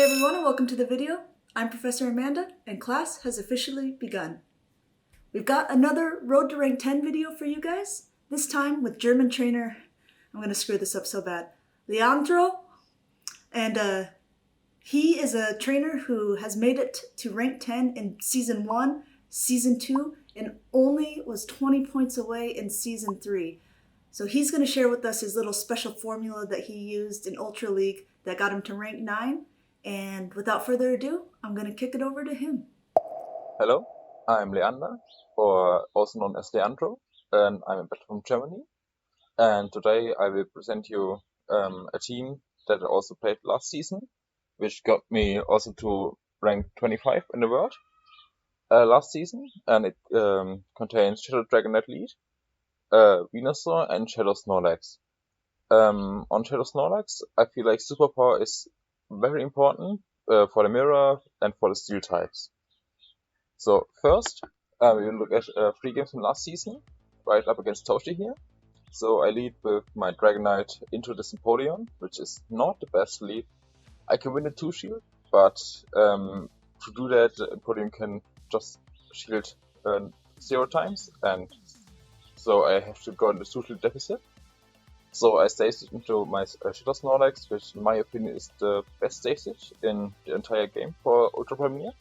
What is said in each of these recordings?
Hey everyone, and welcome to the video. I'm Professor Amanda, and class has officially begun. We've got another Road to Rank 10 video for you guys, this time with German trainer, I'm going to screw this up so bad, Leandro. And he is a trainer who has made it to rank 10 in Season 1, Season 2, and only was 20 points away in Season 3. So he's going to share with us his little special formula that he used in Ultra League that got him to rank 9. And without further ado, I'm going to kick it over to him. Hello, I'm Leander, or also known as Leandro, and I'm a veteran from Germany. And today I will present you a team that I also played last season, which got me also to rank 25 in the world last season. And it contains Shadow Dragon Knight Lead, Venusaur, and Shadow Snorlax. On Shadow Snorlax, I feel like Superpower is very important for the Mirror and for the Steel types. So first, we will look at 3 games from last season, right up against Toshi here. So I lead with my Dragonite into the Sympoleon, which is not the best lead. I can win a 2-shield, but to do that, Empoleon can just shield 0 times, and so I have to go into 2-shield deficit. So I staged into my Shadow Snorlax, which in my opinion is the best stage in the entire game for Ultra Premier.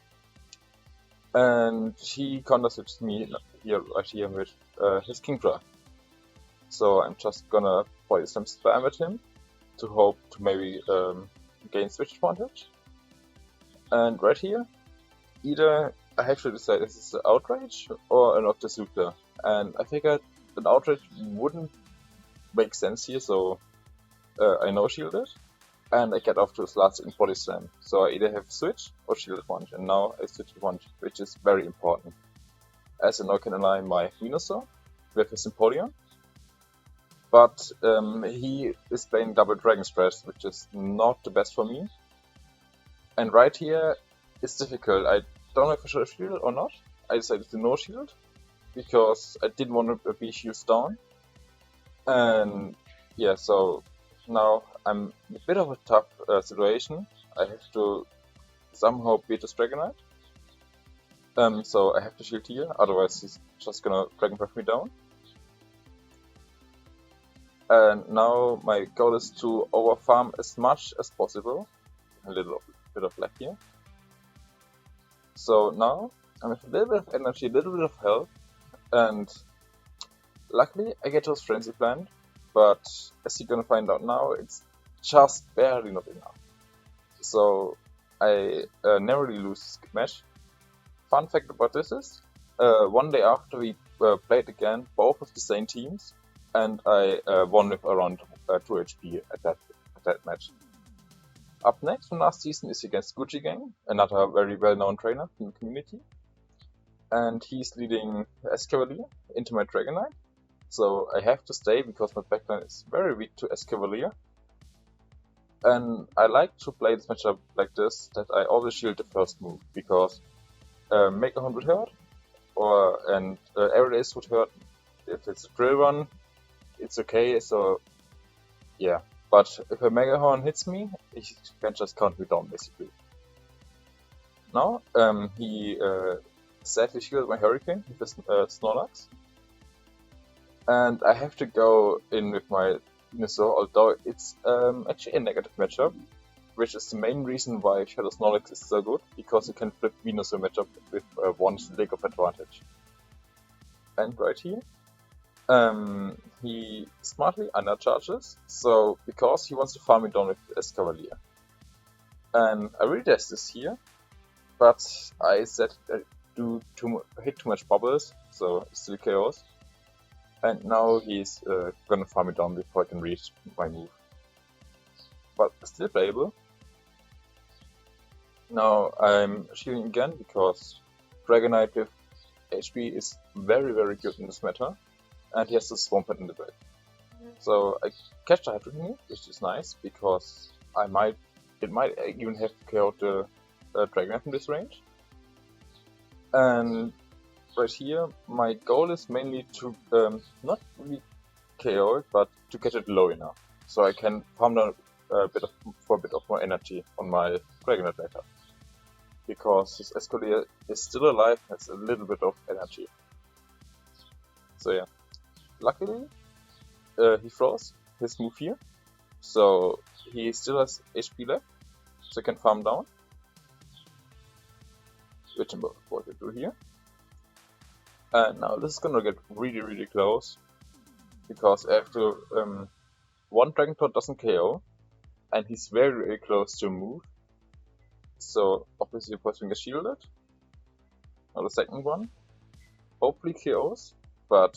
And he counter-switched me right here with his Kingdra. So I'm just gonna body some spam at him to hope to maybe gain switch advantage. And right here, either I have to decide if this is an Outrage or an Octazooka. And I figured an Outrage wouldn't make sense here, so I no-shield it. And I get off to his last in body slam. So I either have switch or shield advantage, and now I switch advantage, which is very important. As I now can align my Venusaur with his Empoleon. But he is playing double Dragon Stress, which is not the best for me. And right here, it's difficult. I don't know if I should shield or not. I decided to no shield, because I didn't want to be shields down. And yeah, so now I'm in a bit of a tough situation. I have to somehow beat this Dragonite. So I have to shield here, otherwise he's just gonna Dragon Breath me down. And now my goal is to overfarm as much as possible. A little bit of luck here. So now I have a little bit of energy, a little bit of health, and luckily I get those Frenzy Plant, but as you're gonna find out now, it's just barely not enough. So I narrowly lose this match. Fun fact about this is, one day after we played again, both of the same teams, and I won with around 2 HP at that match. Up next from last season is against Gucci Gang, another very well-known trainer in the community. And he's leading Escavalier into my Dragonite. So I have to stay because my backline is very weak to Escavalier. And I like to play this matchup like this, that I always shield the first move, because Mega Horn would hurt, and Air Race would hurt. If it's a Drill Run, it's okay, so yeah. But if a Mega Horn hits me, he can just count me down basically. Now, he sadly shielded my Hurricane with his Snorlax. And I have to go in with my Venusaur, although it's actually a negative matchup, which is the main reason why Shadow Snorlax is so good, because you can flip Venusaur matchup with 1 leg of advantage. And right here, he smartly undercharges, so because he wants to farm me down with Escavalier. And I really test this here, but I said I hit too much bubbles, so it's still chaos. And now he's gonna farm it down before I can reach my move. But still playable. Now I'm shielding again because Dragonite with HP is very good in this meta. And he has the Swampert in the back. So I catch the Hydro here, which is nice because it might even have to KO the Dragonite from this range. And right here, my goal is mainly to not really KO it, but to get it low enough, so I can farm down for a bit of more energy on my Dragonite later. Because his Escolier is still alive, has a little bit of energy. So yeah. Luckily, he froze his move here. So he still has HP left, so he can farm down. Which I'm going to do here. And now this is gonna get really close. Because after one Dragon Claw doesn't KO, and he's very close to a move. So obviously the first one gets shielded. Now the second one hopefully KOs, but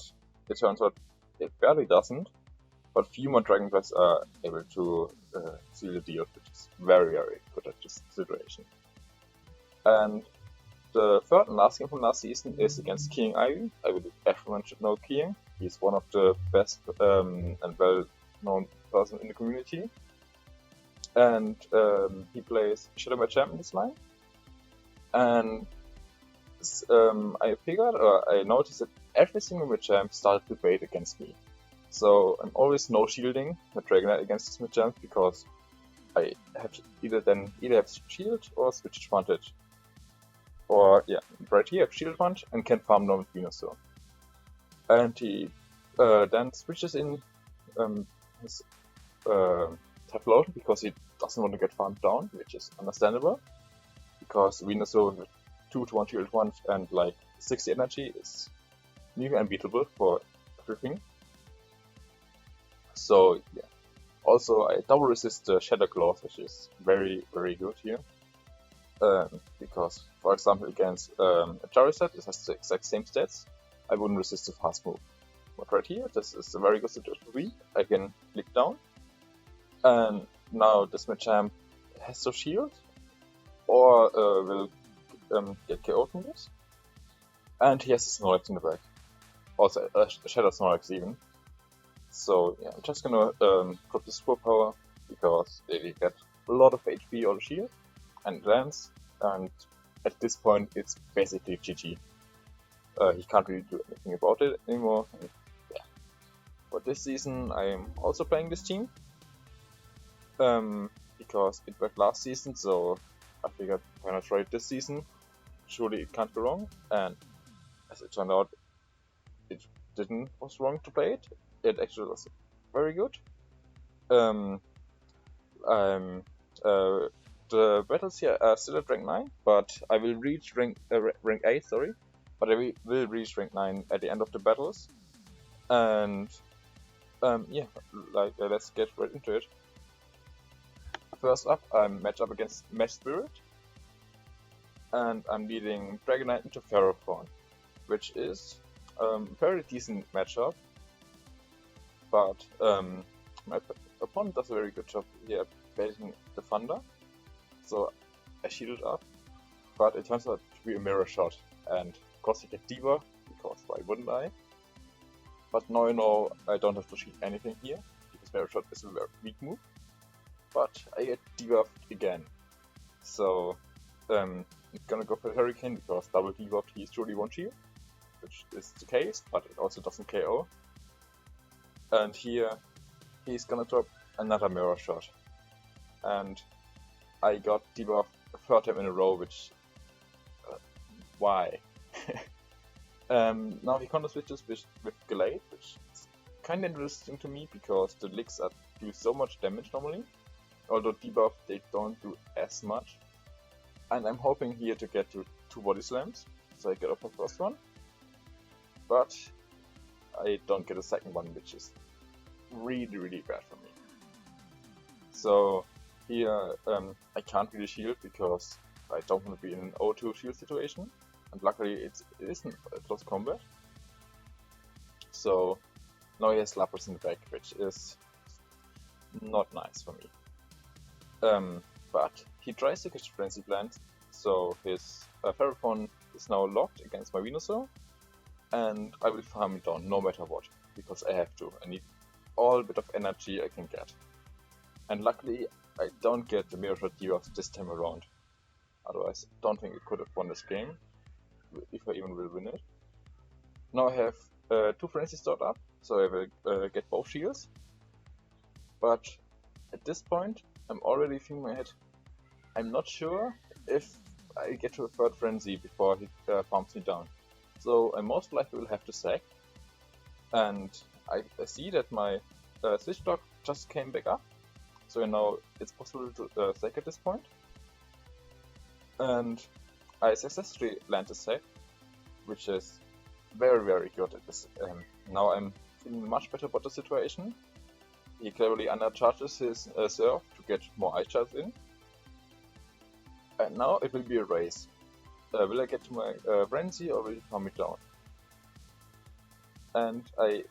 it turns out it barely doesn't. But few more Dragon Claws are able to seal the deal, which is very good at this situation. And the third and last game from last season is against King Ivy. I believe everyone should know King. He's one of the best and well-known person in the community. And he plays Shadow Mage Champ in this line. And I figured, or I noticed that every single Machamp started to bait against me. So I'm always no shielding my Dragonite against this Machamp because I have to either have shield or switch advantage. Or yeah, right here I have shield advantage and can farm down with Venusaur. And he then switches in his Typhlosion because he doesn't want to get farmed down, which is understandable. Because Venusaur with 2-1 shield advantage and like 60 energy is nearly unbeatable for everything. So yeah. Also I double resist the Shadow Claws, which is very good here. Because for example against a Charizard, it has the exact same stats, I wouldn't resist the fast move. But right here, this is a very good situation for me. I can click down, and now this Machamp has to shield, or will get KO'd from this. And he has a Snorlax in the back. Also a Shadow Snorlax even. So yeah, I'm just gonna drop the Superpower, because they get a lot of HP or shield, and lands, and at this point it's basically GG. He can't really do anything about it anymore. And, yeah. For this season I am also playing this team. Because it worked last season, so I figured why not try it this season. Surely it can't go wrong, and as it turned out, it was wrong to play it. It actually was very good. The battles here are still at rank 9, but I will reach rank 8, sorry. But I will reach rank 9 at the end of the battles. And yeah, let's get right into it. First up, I'm matched up against Mesh Spirit. And I'm leading Dragonite into Ferrothorn, which is a very decent matchup. But my opponent does a very good job here baiting the Thunder. So I shielded up, but it turns out to be a mirror shot, and of course I get debuffed, because why wouldn't I? But now I know I don't have to shield anything here, because mirror shot is a very weak move. But I get debuffed again. So I'm gonna go for Hurricane, because double debuffed he surely won't shield, which is the case, but it also doesn't KO. And here he's gonna drop another mirror shot. And I got debuffed a third time in a row, which... why? Now he counter switches with Glade, which is kinda interesting to me, because the licks do so much damage normally. Although debuff they don't do as much. And I'm hoping here to get to 2 body slams, so I get off my first one. But I don't get a second one, which is really bad for me. So here I can't really shield, because I don't want to be in an 0-2 shield situation, and luckily it isn't a close combat. So now he has Lapras in the back, which is not nice for me. But he tries to catch Frenzy Plant, so his Ferrothorn is now locked against my Venusaur, and I will farm it down no matter what, because I have to. I need all bit of energy I can get. And luckily I don't get the Mirror Shot debuff this time around. Otherwise I don't think I could have won this game, if I even will win it. Now I have 2 Frenzy stored up, so I will get both shields. But at this point I'm already thinking in my head, I'm not sure if I get to a third frenzy before he pumps me down. So I most likely will have to sack. And I see that my switch block just came back up. So now it's possible to sack at this point. And I successfully land a sack, which is very good at this. Now I'm feeling much better about the situation. He cleverly undercharges his serve to get more ice shards in. And now it will be a race. Will I get to my frenzy or will he calm me down? And I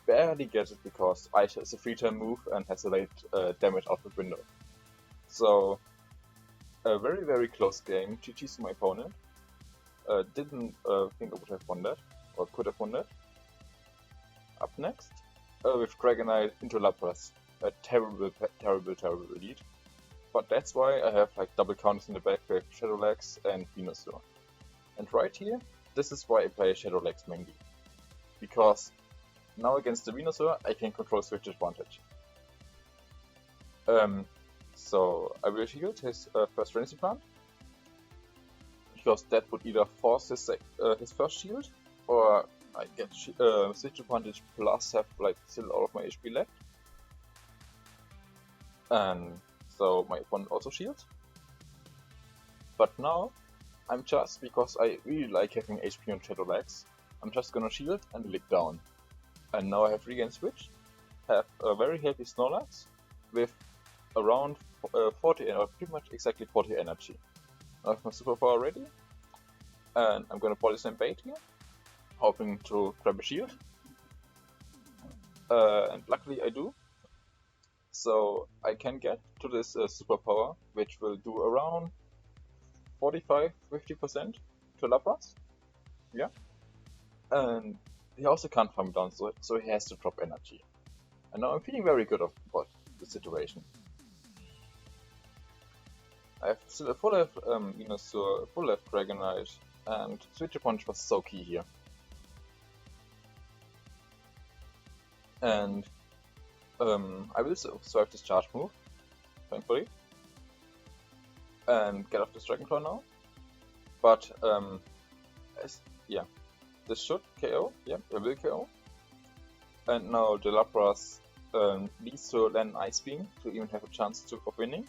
barely get it because Ice is a 3-turn move and has a late damage output window. So a very close game. GG's to my opponent. Didn't think I would have won that, or could have won that. Up next, with Dragonite into Lapras. A terrible lead. But that's why I have like double counters in the back with Shadowlegs and Venusaur. And right here, this is why I play Shadowlegs mainly. Because now against the Venusaur, I can control switch advantage. So I will shield his first Frenzy Plant, because that would either force his first shield, or I get switch advantage plus have like still all of my HP left. And so my opponent also shields. But now, I'm just, because I really like having HP on Shadowlegs, I'm just gonna shield and lick down. And now I have regained switch, have a very healthy Snorlax with around 40, or pretty much exactly 40 energy. I have my superpower ready, and I'm gonna Body Slam bait here, hoping to grab a shield. And luckily I do. So I can get to this superpower, which will do around 45-50% to Lapras. Yeah. And he also can't farm down, so he has to drop energy. And now I'm feeling very good about the situation. I have still a full left Venusaur, full left Dragonite, and Switch Punch was so key here. And I will survive this charge move, thankfully, and get off this Dragonclaw now. But yeah, this should KO. Yeah, it will KO. And now the Lapras needs to land Ice Beam to even have a chance of winning.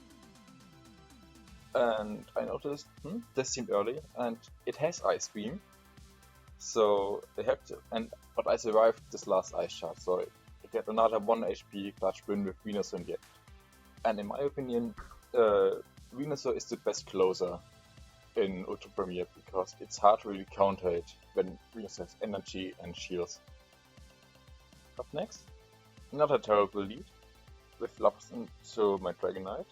And I noticed this seemed early, and it has Ice Beam, so they have to. But I survived this last Ice Shard, so I get another 1 HP clutch win with Venusaur in the end. And in my opinion, Venusaur is the best closer in Ultra Premier, because it's hard to really counter it when Venusaur has energy and shields. Up next, another terrible lead with Lapras into my Dragonite,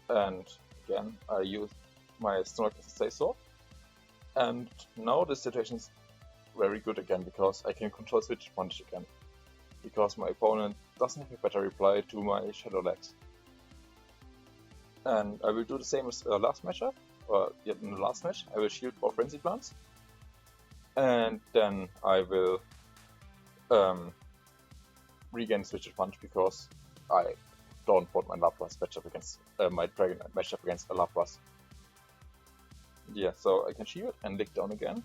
and again I use my Snorlax as a safe sword. And now the situation is very good again, because I can control Switch Punch again, because my opponent doesn't have a better reply to my Shadowlegs. And I will do the same as last matchup, or yet in the last match. I will shield 4 Frenzy Plants, and then I will regain Switch Punch, because I don't want my Lapras matchup against my Dragonite matchup against a Lapras. Yeah, so I can shield and lick down again.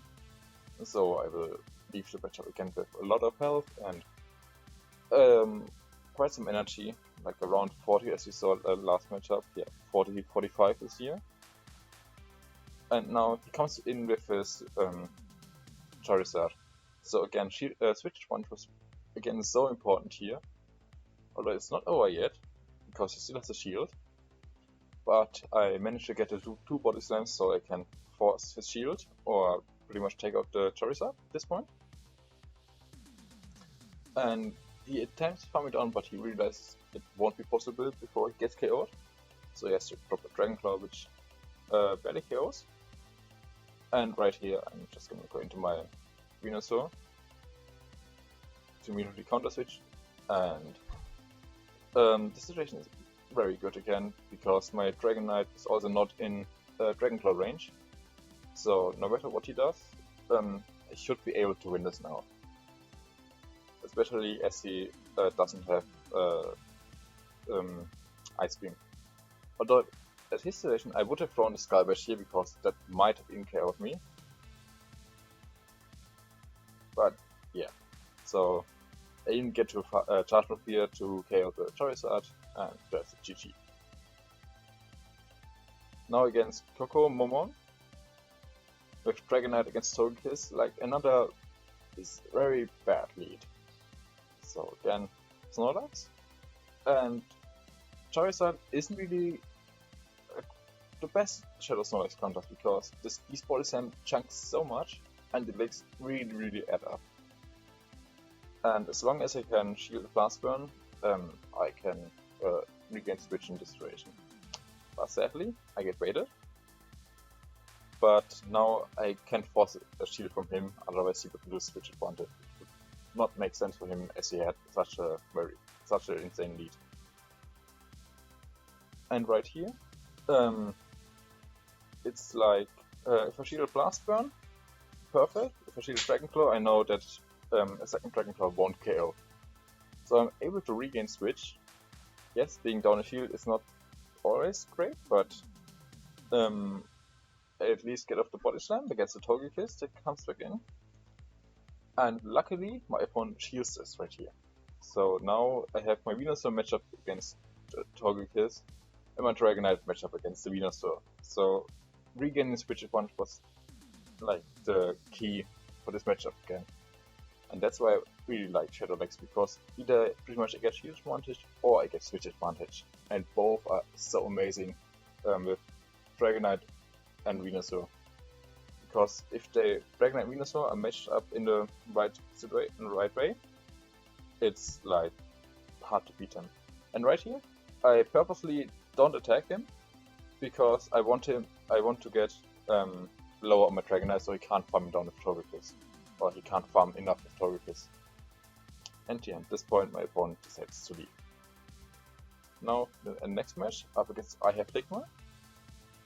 So I will leave the matchup again with a lot of health and quite some energy, like around 40 as you saw last matchup. Yeah, 40-45 this year. And now he comes in with his Charizard. So again, Switch Punch was again so important here. Although it's not over yet, because he still has a shield. But I managed to get to 2 Body Slams, so I can force his shield, or pretty much take out the Charizard at this point. And he attempts to farm it down, but he realizes it won't be possible before he gets KO'd. So he has to drop a Dragonclaw, which barely KOs. And right here, I'm just gonna go into my Venusaur to immediately counter switch. And the situation is very good again, because my Dragonite is also not in Dragonclaw range. So no matter what he does, I should be able to win this now. Especially as he doesn't have Ice Beam. Although at his situation, I would have thrown the Skull Bash here because that might have even KO'd me. But yeah, so I didn't get to charge move here to KO the Charizard, and that's a GG. Now against Coco Momon with Dragonite against Togekiss, like another is very bad lead. So again, Snorlax, and Charizard isn't really the best Shadow Snorlax contrast because these Body Slam chunks so much and the legs really add up. And as long as I can shield the Blast Burn, I can regain switch in this situation. But sadly, I get baited. But now I can't force a shield from him, otherwise he would lose switch advantage. It would not make sense for him as he had such an insane lead. And right here, it's like if I shield a Blast Burn, perfect. If I shield a Dragon Claw, I know that a second Dragon Claw won't KO. So I'm able to regain switch. Yes, being down a shield is not always great, but I at least get off the Body Slam against the Togekiss that comes back in. And luckily, my opponent shields this right here. So now I have my Venusaur matchup against the Togekiss and my Dragonite matchup against the Venusaur. So regaining switch advantage was like the key for this matchup again. And that's why I really like Shadow Legs, because either pretty much I get shield advantage or I get switch advantage. And both are so amazing with Dragonite and Venusaur. Because if the Dragonite and Venusaur are matched up in the right way, it's like hard to beat him. And right here, I purposely don't attack him because I want to get lower on my Dragonite so he can't farm down with Togekiss. Or he can't farm enough with Togekiss. And yeah, at this point my opponent decides to leave. Now, the next match, up against I have Ligma,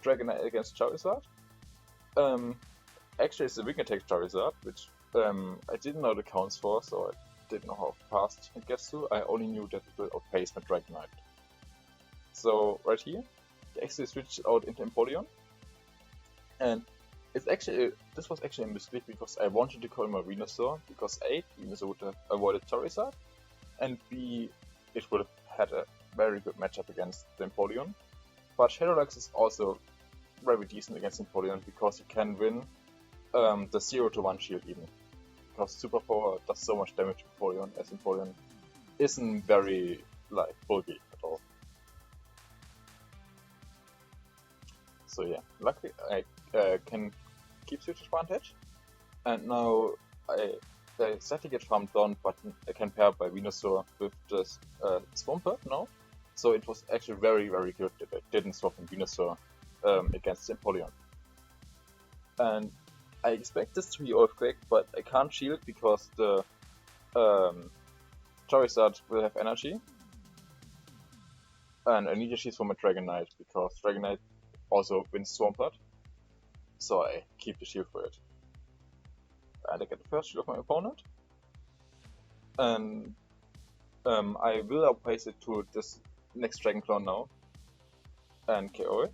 Dragonite against Charizard. Actually it's a Wing Attack Charizard, which I didn't know the counts for, so I didn't know how fast it gets to. I only knew that it will outpace my Dragonite. So right here, I actually switched out into Empoleon, and this was actually a mistake because I wanted to call my Venusaur because A, Venusaur would have avoided Charizard, and B, it would have had a very good matchup against the Empoleon. But Shadowlux is also very decent against Empoleon because you can win the 0-1 shield even. Because Super Power does so much damage to Empoleon, as Empoleon isn't very bulky at all. So yeah, luckily I can keep switch advantage, and now I sadly get farmed down, but I can pair by Venusaur with this Swampert now. So it was actually very good that I didn't swap in Venusaur against Empoleon. And I expect this to be all quick, but I can't shield because the Charizard will have energy. And I need a shield for my Dragonite because Dragonite also wins Swampert. So I keep the shield for it. And I get the first shield of my opponent. And I will outpace it to this next Dragon Claw now. And KO it.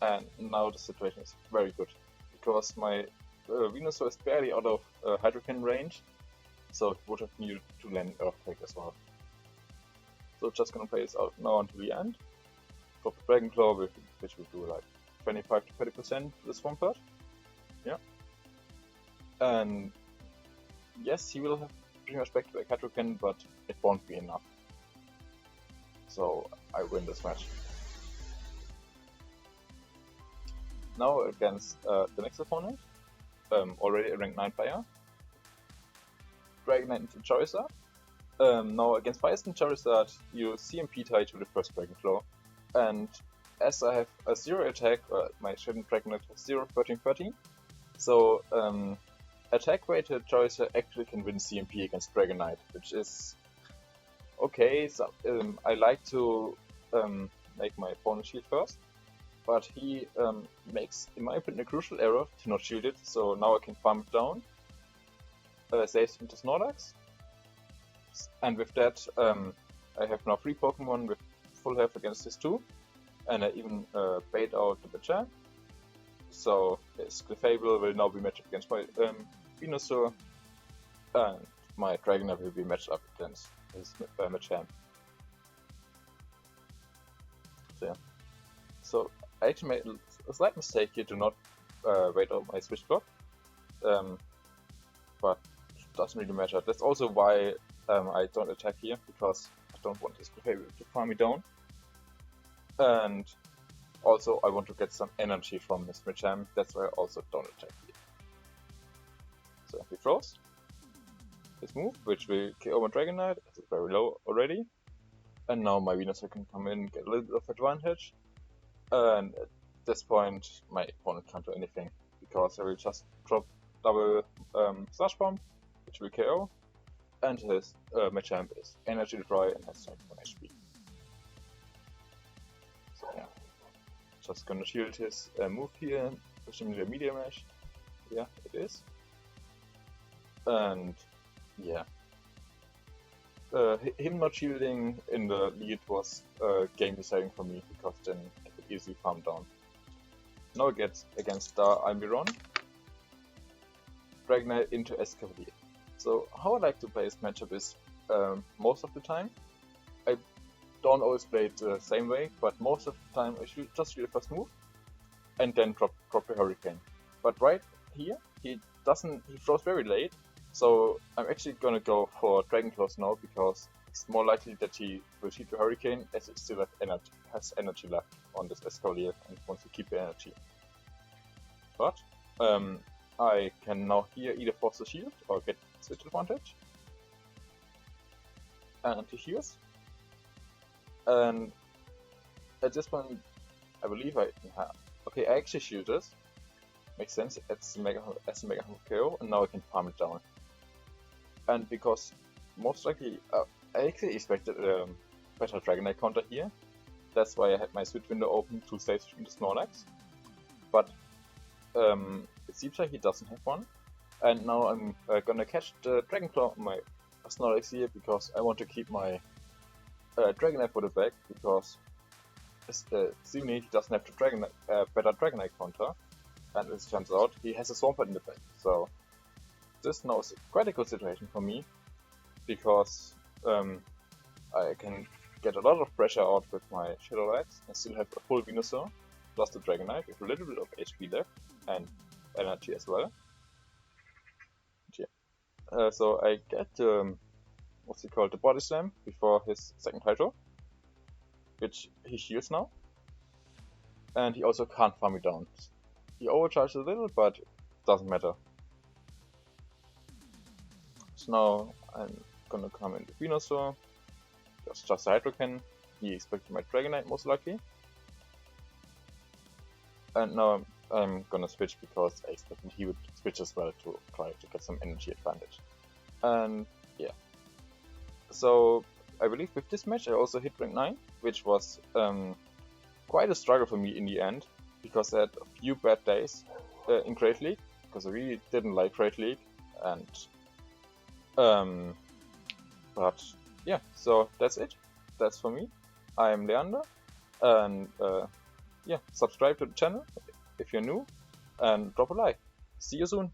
And now the situation is very good. Because my Venusaur is barely out of Hydrokin range. So it would have needed to land Earthquake as well. So just gonna play this out now until the end. For the Dragon Claw, which will do like 25 to 30% to the Swampert. Yeah. And yes, he will have pretty much back-to-back Hydrokin, but it won't be enough. So I win this match. Now against the next opponent, already a rank 9 player, Dragonite into Charizard. Now against Fire Skin Charizard, you CMP tie to the first Dragon Claw, and as I have a 0 attack, my Shadow Dragonite has 0, 13, 13, so attack weighted Charizard actually can win CMP against Dragonite, which is okay. So I like to make my opponent shield first, but he makes, in my opinion, a crucial error to not shield it, so now I can farm it down, saves into Snorlax, and with that I have now 3 Pokemon with full health against his 2, and I even bait out the Machamp. So his Clefable will now be matched up against my Venusaur, and my Dragonite will be matched up against his Machamp. So, yeah. So I actually made a slight mistake here to not wait out my Switch block, but it doesn't really matter. That's also why I don't attack here, because I don't want his Clefable to farm me down. And also I want to get some energy from his Machamp, that's why I also don't attack here. So he throws his move, which will KO my Dragonite, as it's very low already. And now my Venusaur can come in, get a little bit of advantage. And at this point my opponent can't do anything, because I will just drop double Slash Bomb, which will KO. And his Machamp is energy dry and has 21 HP. So yeah. Just gonna shield his move here, pushing the Meteor Mash. Yeah, it is. And yeah. Him not shielding in the lead was game deciding for me, because then I could easily farm down. Now it gets against Star Almiron, Dragonite into Escavalier. So how I like to play this matchup is, most of the time, I don't always play it the same way, but most of the time I should just do the first move and then drop the Hurricane. But right here, he throws very late, so I'm actually gonna go for Dragon Claws now, because it's more likely that he will shoot the Hurricane, as it still has energy left on this Escavalier and wants to keep the energy. But I can now here either force the shield or get switch advantage. And he heals. And at this point, I believe I have. Okay, I actually shield this. Makes sense as a Mega KO, and now I can farm it down. And because most likely, I actually expected a better Dragonite counter here. That's why I had my switch window open to save into Snorlax. But it seems like he doesn't have one. And now I'm gonna catch the Dragon Claw on my Snorlax here, because I want to keep my Dragonite for the back, because seemingly he doesn't have the better Dragonite counter, and as it turns out, he has a Swampert in the back. So this now is quite a good situation for me, because I can get a lot of pressure out with my Shadow Lights and still have a full Venusaur, plus the Dragonite with a little bit of HP left, and energy as well. Yeah. So I get what's it called, the Body Slam before his second Hydro, which he shields now. And he also can't farm me down. He overcharges a little, but it doesn't matter. So now I'm gonna come into Venusaur, just a Hydro Cannon. He expected my Dragonite most likely. And now I'm gonna switch, because I expected he would switch as well to try to get some energy advantage. And yeah. So I believe with this match I also hit rank 9, which was quite a struggle for me in the end, because I had a few bad days in Great League, because I really didn't like Great League, and but yeah, so that's it. That's for me. I'm Leander, and yeah, subscribe to the channel if you're new, and drop a like. See you soon.